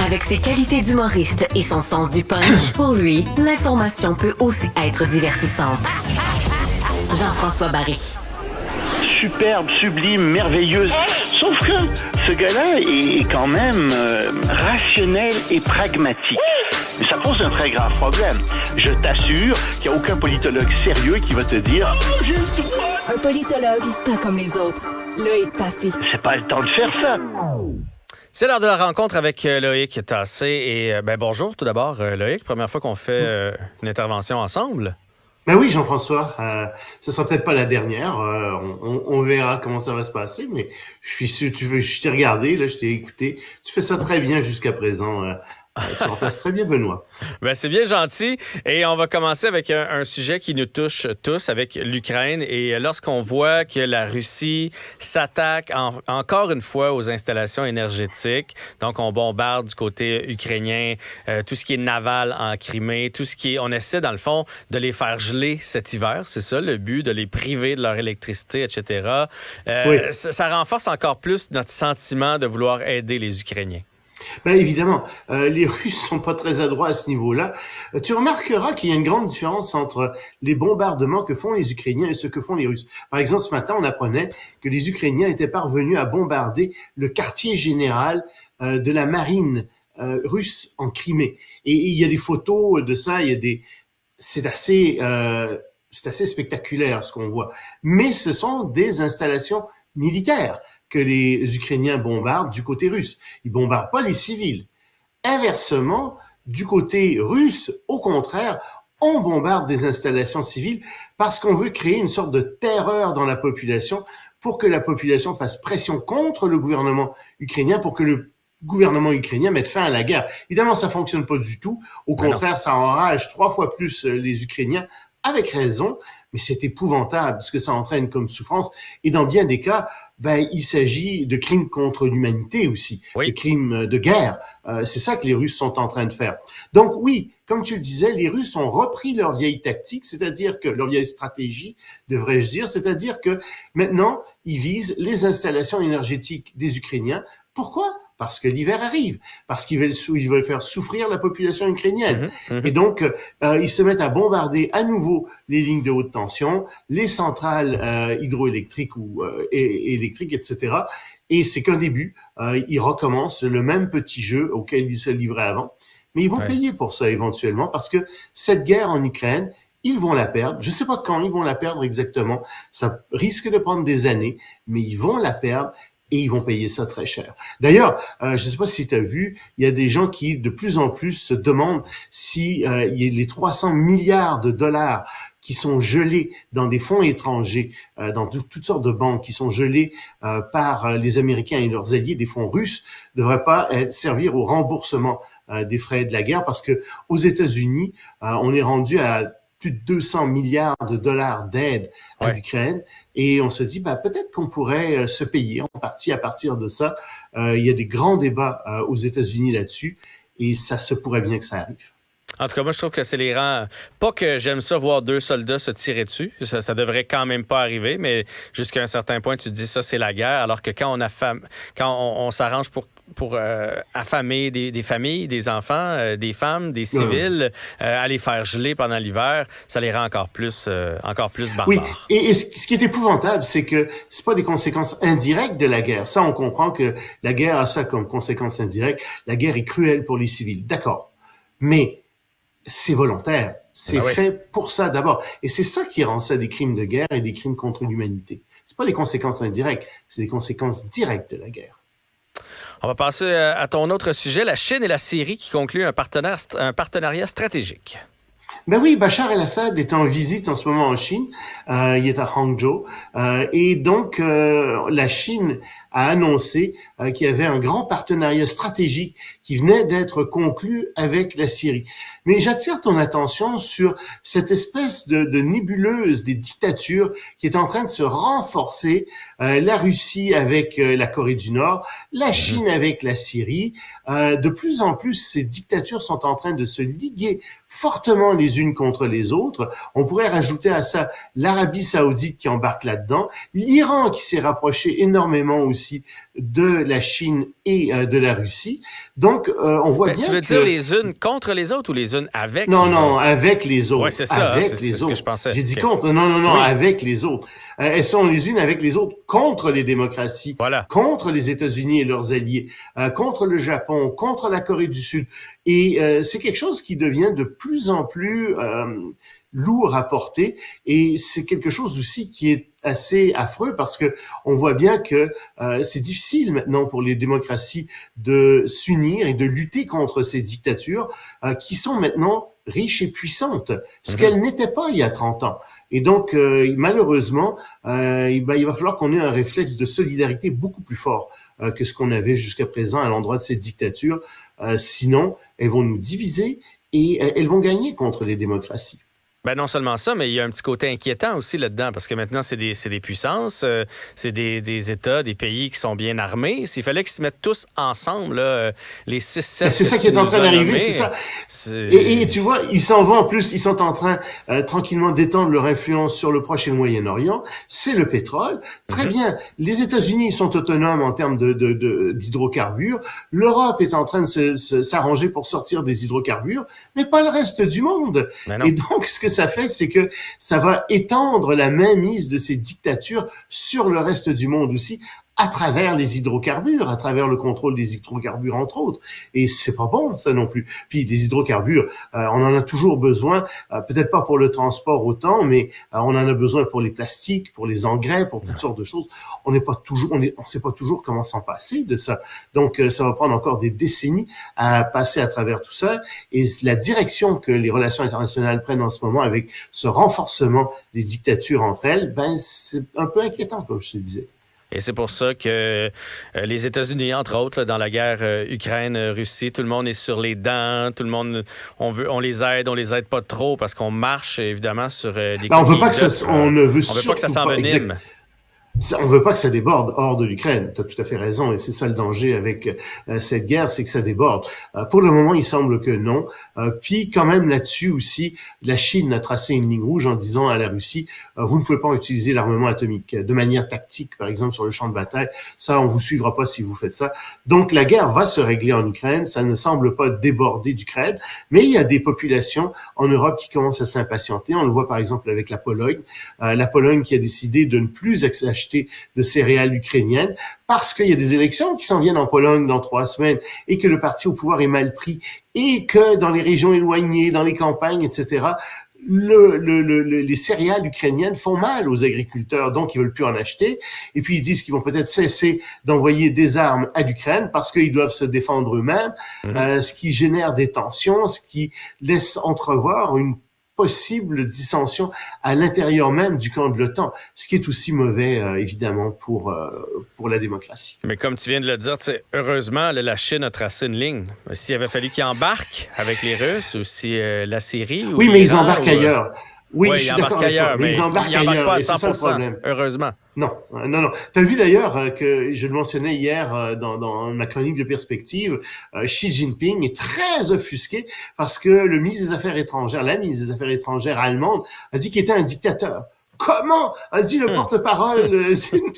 Avec ses qualités d'humoriste et son sens du punch, pour lui, l'information peut aussi être divertissante. Jean-François Barry. Superbe, sublime, merveilleuse. Sauf que ce gars-là est quand même rationnel et pragmatique. Mais ça pose un très grave problème. Je t'assure qu'il n'y a aucun politologue sérieux qui va te dire « Oh, j'ai le droit! » Un politologue, pas comme les autres. Loïc Tassé. C'est pas le temps de faire ça. C'est l'heure de la rencontre avec Loïc Tassé. Et bonjour tout d'abord, Loïc. Première fois qu'on fait une intervention ensemble. Ben oui, Jean-François, ce sera peut-être pas la dernière. On verra comment ça va se passer, mais je suis sûr, je t'ai regardé, là, je t'ai écouté. Tu fais ça très bien jusqu'à présent. Tu remplaces très bien Benoît. Ben, c'est bien gentil. Et on va commencer avec un sujet qui nous touche tous, avec l'Ukraine. Et lorsqu'on voit que la Russie s'attaque encore une fois aux installations énergétiques, donc on bombarde du côté ukrainien tout ce qui est naval en Crimée, tout ce qui est... On essaie, dans le fond, de les faire geler cet hiver. C'est ça le but, de les priver de leur électricité, etc. Oui. Ça renforce encore plus notre sentiment de vouloir aider les Ukrainiens. Ben évidemment, les Russes sont pas très adroits à ce niveau-là. Tu remarqueras qu'il y a une grande différence entre les bombardements que font les Ukrainiens et ce que font les Russes. Par exemple, ce matin, on apprenait que les Ukrainiens étaient parvenus à bombarder le quartier général de la marine russe en Crimée. Et il y a des photos de ça, c'est assez spectaculaire ce qu'on voit. Mais ce sont des installations militaires que les Ukrainiens bombardent du côté russe. Ils bombardent pas les civils. Inversement, du côté russe, au contraire, on bombarde des installations civiles parce qu'on veut créer une sorte de terreur dans la population pour que la population fasse pression contre le gouvernement ukrainien pour que le gouvernement ukrainien mette fin à la guerre. Évidemment, ça fonctionne pas du tout. Au contraire, ça enrage 3 fois plus les Ukrainiens, avec raison, mais c'est épouvantable ce que ça entraîne comme souffrance. Et dans bien des cas, il s'agit de crimes contre l'humanité aussi, de crimes de guerre. C'est ça que les Russes sont en train de faire. Donc oui, comme tu le disais, les Russes ont repris leur vieille tactique, c'est-à-dire que leur vieille stratégie, devrais-je dire, c'est-à-dire que maintenant, ils visent les installations énergétiques des Ukrainiens. Pourquoi ? Parce que l'hiver arrive, parce qu'ils veulent faire souffrir la population ukrainienne. Et donc, ils se mettent à bombarder à nouveau les lignes de haute tension, les centrales hydroélectriques ou électriques, etc. Et c'est qu'un début. Ils recommencent le même petit jeu auquel ils se livraient avant. Mais ils vont payer pour ça éventuellement, parce que cette guerre en Ukraine, ils vont la perdre. Je ne sais pas quand ils vont la perdre exactement. Ça risque de prendre des années, mais ils vont la perdre. Et ils vont payer ça très cher. D'ailleurs, je ne sais pas si tu as vu, il y a des gens qui de plus en plus se demandent si les 300 milliards de dollars qui sont gelés dans des fonds étrangers, dans toutes sortes de banques qui sont gelés par les Américains et leurs alliés, des fonds russes, ne devraient pas servir au remboursement des frais de la guerre, parce que aux États-Unis, on est rendu à plus de 200 milliards de dollars d'aide à l'Ukraine. Et on se dit, peut-être qu'on pourrait se payer en partie à partir de ça. Il y a des grands débats aux États-Unis là-dessus et ça se pourrait bien que ça arrive. En tout cas, moi, je trouve que c'est les rangs... Pas que j'aime ça voir 2 soldats se tirer dessus. Ça devrait quand même pas arriver, mais jusqu'à un certain point, tu te dis ça, c'est la guerre. Alors que quand on s'arrange pour affamer des familles, des enfants, des femmes, des civils, à les faire geler pendant l'hiver, ça les rend encore plus barbares. Oui, et ce qui est épouvantable, c'est que c'est pas des conséquences indirectes de la guerre. Ça, on comprend que la guerre a ça comme conséquence indirecte. La guerre est cruelle pour les civils, d'accord. Mais c'est volontaire. C'est fait pour ça d'abord. Et c'est ça qui rend ça des crimes de guerre et des crimes contre l'humanité. C'est pas les conséquences indirectes, c'est les conséquences directes de la guerre. On va passer à ton autre sujet, la Chine et la Syrie qui concluent un partenariat stratégique. Ben oui, Bachar el-Assad est en visite en ce moment en Chine. Il est à Hangzhou. Et donc, la Chine a annoncé qu'il y avait un grand partenariat stratégique qui venait d'être conclu avec la Syrie. Mais j'attire ton attention sur cette espèce de nébuleuse des dictatures qui est en train de se renforcer. La Russie avec la Corée du Nord, la Chine avec la Syrie. De plus en plus, ces dictatures sont en train de se liguer fortement les unes contre les autres. On pourrait rajouter à ça l'Arabie Saoudite qui embarque là-dedans, l'Iran qui s'est rapproché énormément aussi de la Chine et de la Russie. Donc, on voit bien tu veux que... dire les unes contre les autres ou les unes avec Non, les non, autres? avec les autres. Oui, c'est ça. Avec C'est les ce autres. que je pensais. J'ai dit OK. contre. Non, non, non, Oui. avec les autres. Elles sont les unes avec les autres contre les démocraties, Voilà. contre les États-Unis et leurs alliés, contre le Japon, contre la Corée du Sud. Et c'est quelque chose qui devient de plus en plus lourd à porter. Et c'est quelque chose aussi qui est assez affreux parce que on voit bien que c'est difficile maintenant pour les démocraties de s'unir et de lutter contre ces dictatures qui sont maintenant riches et puissantes, ce qu'elles n'étaient pas il y a 30 ans. Et donc, malheureusement, il va falloir qu'on ait un réflexe de solidarité beaucoup plus fort que ce qu'on avait jusqu'à présent à l'endroit de ces dictatures. Sinon, elles vont nous diviser et elles vont gagner contre les démocraties. Ben non seulement ça, mais il y a un petit côté inquiétant aussi là-dedans, parce que maintenant, c'est des puissances, c'est des États, des pays qui sont bien armés. S'il fallait qu'ils se mettent tous ensemble, là, les 6-7... C'est ça qui est en train d'arriver, c'est ça. Et tu vois, ils s'en vont en plus, ils sont en train tranquillement d'étendre leur influence sur le Proche et le Moyen-Orient. C'est le pétrole. Très bien. Les États-Unis sont autonomes en termes d'hydrocarbures. L'Europe est en train de s'arranger pour sortir des hydrocarbures, mais pas le reste du monde. Et donc, ce que ça fait, c'est que ça va étendre la mainmise de ces dictatures sur le reste du monde aussi, à travers les hydrocarbures, à travers le contrôle des hydrocarbures, entre autres. Et c'est pas bon, ça non plus. Puis les hydrocarbures, on en a toujours besoin, peut-être pas pour le transport autant, mais on en a besoin pour les plastiques, pour les engrais, pour toutes sortes de choses. On sait pas toujours comment s'en passer de ça. Donc, ça va prendre encore des décennies à passer à travers tout ça. Et la direction que les relations internationales prennent en ce moment avec ce renforcement des dictatures entre elles, ben, c'est un peu inquiétant, comme je te disais. Et c'est pour ça que les États-Unis, entre autres, là, dans la guerre Ukraine-Russie, tout le monde est sur les dents, tout le monde, on les aide pas trop parce qu'on marche évidemment sur des on veut pas que on ne veut pas que ça s'envenime. On veut pas que ça déborde hors de l'Ukraine. Tu as tout à fait raison, et c'est ça le danger avec cette guerre, c'est que ça déborde. Pour le moment, il semble que non. Puis quand même là-dessus aussi, la Chine a tracé une ligne rouge en disant à la Russie, vous ne pouvez pas utiliser l'armement atomique de manière tactique, par exemple sur le champ de bataille. Ça, on vous suivra pas si vous faites ça. Donc la guerre va se régler en Ukraine. Ça ne semble pas déborder d'Ukraine, mais il y a des populations en Europe qui commencent à s'impatienter. On le voit par exemple avec la Pologne. La Pologne qui a décidé de ne plus acheter de céréales ukrainiennes parce qu'il y a des élections qui s'en viennent en Pologne dans 3 semaines et que le parti au pouvoir est mal pris et que dans les régions éloignées, dans les campagnes, etc., les céréales ukrainiennes font mal aux agriculteurs, donc ils veulent plus en acheter. Et puis ils disent qu'ils vont peut-être cesser d'envoyer des armes à l'Ukraine parce qu'ils doivent se défendre eux-mêmes, ce qui génère des tensions, ce qui laisse entrevoir une possible dissension à l'intérieur même du camp de l'OTAN, ce qui est aussi mauvais, évidemment, pour la démocratie. Mais comme tu viens de le dire, heureusement, la Chine a tracé une ligne. S'il avait fallu qu'ils embarquent avec les Russes ou si la Syrie... Oui, mais ils embarquent ailleurs. Oui, je suis d'accord avec toi, mais ils embarquent ailleurs, pas à 100%, et c'est ça le problème. Heureusement. Non. T'as vu d'ailleurs que je le mentionnais hier dans ma chronique de perspective, Xi Jinping est très offusqué parce que la ministre des Affaires étrangères allemande a dit qu'il était un dictateur. Comment? A dit le porte-parole.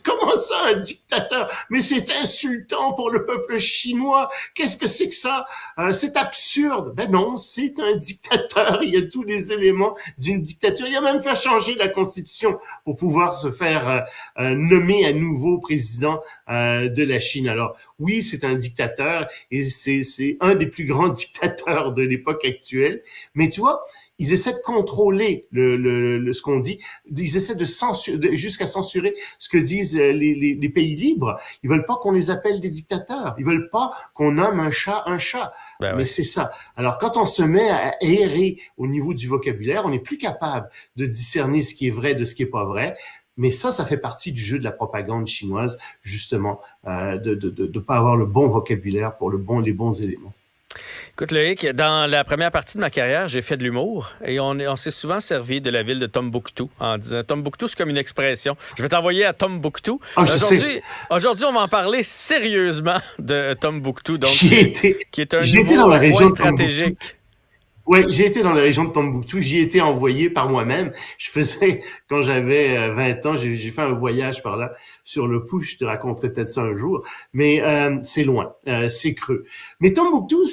Comment ça, un dictateur? Mais c'est insultant pour le peuple chinois. Qu'est-ce que c'est que ça? C'est absurde. Ben non, c'est un dictateur. Il y a tous les éléments d'une dictature. Il a même fait changer la constitution pour pouvoir se faire nommer à nouveau président de la Chine. Alors oui, c'est un dictateur et c'est un des plus grands dictateurs de l'époque actuelle. Mais tu vois, ils essaient de contrôler ce qu'on dit. Ils essaient de censurer, jusqu'à censurer ce que disent les pays libres. Ils veulent pas qu'on les appelle des dictateurs. Ils veulent pas qu'on nomme un chat un chat. Ben Mais c'est ça. Alors, quand on se met à errer au niveau du vocabulaire, on n'est plus capable de discerner ce qui est vrai de ce qui est pas vrai. Mais ça fait partie du jeu de la propagande chinoise, justement, de pas avoir le bon vocabulaire pour les bons éléments. Écoute, Loïc, dans la première partie de ma carrière, j'ai fait de l'humour et on s'est souvent servi de la ville de Tombouctou en disant Tombouctou, c'est comme une expression. Je vais t'envoyer à Tombouctou. Aujourd'hui, on va en parler sérieusement de Tombouctou, donc, qui est un nouveau point stratégique. Oui, j'ai été dans la région de Tombouctou, j'y ai été envoyé par moi-même. Je faisais, quand j'avais 20 ans, j'ai fait un voyage par là sur le pouce, je te raconterai peut-être ça un jour, mais c'est loin, c'est creux. Mais Tombouctou,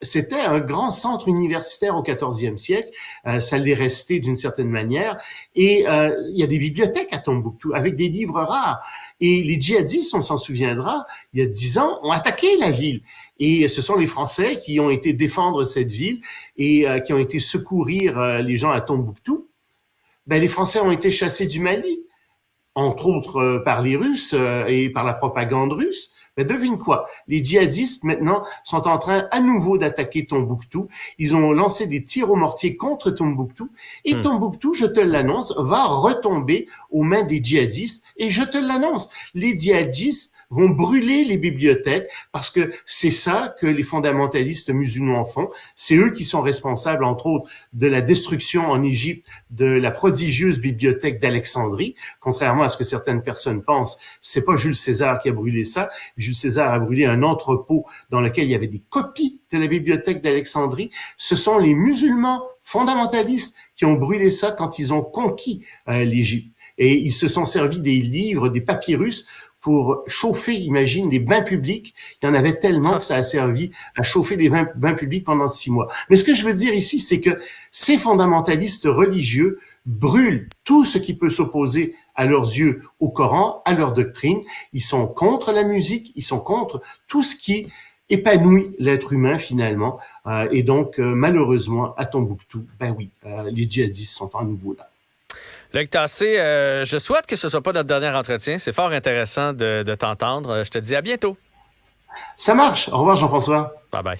c'était un grand centre universitaire au 14e siècle, ça l'est resté d'une certaine manière, et il y a des bibliothèques à Tombouctou avec des livres rares. Et les djihadistes, on s'en souviendra, il y a 10 ans, ont attaqué la ville. Et ce sont les Français qui ont été défendre cette ville et qui ont été secourir les gens à Tombouctou. Ben, les Français ont été chassés du Mali, entre autres par les Russes et par la propagande russe. Ben, devine quoi? Les djihadistes, maintenant, sont en train à nouveau d'attaquer Tombouctou. Ils ont lancé des tirs au mortier contre Tombouctou. Et Tombouctou, je te l'annonce, va retomber aux mains des djihadistes. Et je te l'annonce, les djihadistes vont brûler les bibliothèques parce que c'est ça que les fondamentalistes musulmans font. C'est eux qui sont responsables, entre autres, de la destruction en Égypte de la prodigieuse bibliothèque d'Alexandrie. Contrairement à ce que certaines personnes pensent, c'est pas Jules César qui a brûlé ça. Jules César a brûlé un entrepôt dans lequel il y avait des copies de la bibliothèque d'Alexandrie. Ce sont les musulmans fondamentalistes qui ont brûlé ça quand ils ont conquis l'Égypte. Et ils se sont servis des livres, des papyrus pour chauffer, imagine, les bains publics. Il y en avait tellement que ça a servi à chauffer les bains publics pendant 6 mois. Mais ce que je veux dire ici, c'est que ces fondamentalistes religieux brûlent tout ce qui peut s'opposer à leurs yeux au Coran, à leur doctrine. Ils sont contre la musique, ils sont contre tout ce qui épanouit l'être humain finalement. Et donc, malheureusement, à Tombouctou, ben oui, les djihadistes sont à nouveau là. Loïc Tassé, je souhaite que ce ne soit pas notre dernier entretien. C'est fort intéressant de t'entendre. Je te dis à bientôt. Ça marche. Au revoir, Jean-François. Bye bye.